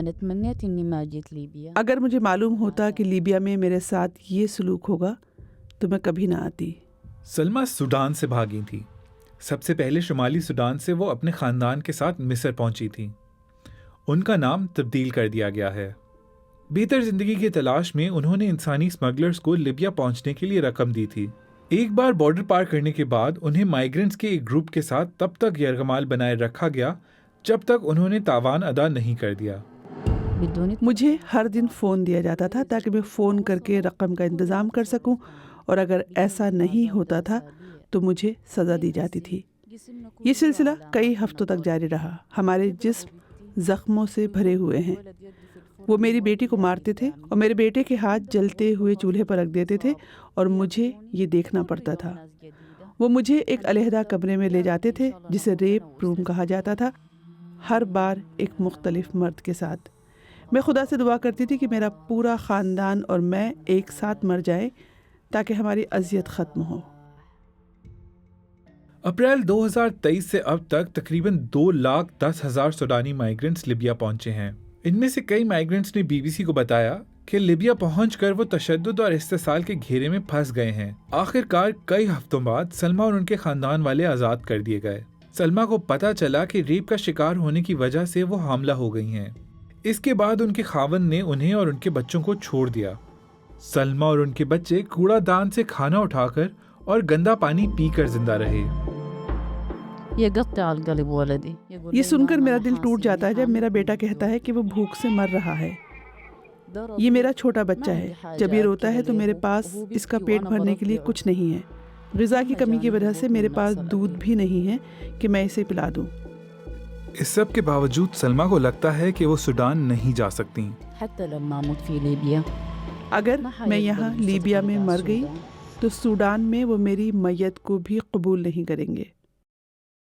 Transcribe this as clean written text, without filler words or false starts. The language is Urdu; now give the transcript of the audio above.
أنا تمنيت إني ما جيت ليبيا. اگر مجھے معلوم ہوتا کہ لیبیا میں میرے ساتھ یہ سلوک ہوگا تو میں کبھی نہ آتی۔ سلمیٰ سوڈان سے بھاگی تھی۔ سب سے پہلے شمالی سوڈان سے وہ اپنے خاندان کے ساتھ مصر پہنچی تھیں۔ ان کا نام تبدیل کر دیا گیا ہے۔ بہتر زندگی کی تلاش میں انہوں نے انسانی اسمگلرز کو لیبیا پہنچنے کے لیے رقم دی تھی۔ ایک بار بارڈر پار کرنے کے بعد انہیں مائیگرنٹس کے ایک گروپ کے ساتھ تب تک یرغمال بنائے رکھا گیا جب تک انہوں نے تاوان ادا نہیں کر دیا۔ مجھے ہر دن فون دیا جاتا تھا تاکہ میں فون کر کے رقم کا انتظام کر سکوں، اور اگر ایسا نہیں ہوتا تھا تو مجھے سزا دی جاتی تھی۔ یہ سلسلہ کئی ہفتوں تک جاری رہا۔ ہمارے جسم زخموں سے بھرے ہوئے ہیں۔ وہ میری بیٹی کو مارتے تھے اور میرے بیٹے کے ہاتھ جلتے ہوئے چولہے پر رکھ دیتے تھے اور مجھے یہ دیکھنا پڑتا تھا۔ وہ مجھے ایک علیحدہ کمرے میں لے جاتے تھے جسے ریپ روم کہا جاتا تھا، ہر بار ایک مختلف مرد کے ساتھ۔ میں خدا سے دعا کرتی تھی کہ میرا پورا خاندان اور میں ایک ساتھ مر جائیں تاکہ ہماری اذیت ختم ہو۔ اپریل 2023 سے اب تک تقریباً 2,10,000 سوڈانی مائیگرنٹس لیبیا پہنچے ہیں۔ ان میں سے کئی مائیگرنٹس نے BBC کو بتایا کہ لیبیا پہنچ کر وہ تشدد اور استحصال کے گھیرے میں پھنس گئے ہیں۔ آخر کار کئی ہفتوں بعد سلمیٰ اور ان کے خاندان والے آزاد کر دیے گئے۔ سلمیٰ کو پتہ چلا کہ ریپ کا شکار ہونے کی وجہ سے وہ حاملہ ہو گئی ہیں۔ اس کے بعد ان کے خاوند نے انہیں اور ان کے بچوں کو چھوڑ دیا۔ سلمیٰ اور ان کے بچے کوڑا دان سے کھانا اٹھا کر اور گندا پانی پی کر زندہ رہے۔ یہ سن کر میرا دل ٹوٹ جاتا ہے جب میرا بیٹا کہتا ہے کہ وہ بھوک سے مر رہا ہے۔ یہ میرا چھوٹا بچہ ہے۔ جب یہ روتا ہے تو میرے پاس اس کا پیٹ بھرنے کے لیے کچھ نہیں ہے۔ غذا کی کمی کی وجہ سے میرے پاس دودھ بھی نہیں ہے کہ میں اسے پلا دوں۔ اس سب کے باوجود سلمیٰ کو لگتا ہے کہ وہ سوڈان نہیں جا سکتی۔ اگر میں یہاں لیبیا میں مر گئی تو سوڈان میں وہ میری میت کو بھی قبول نہیں کریں گے۔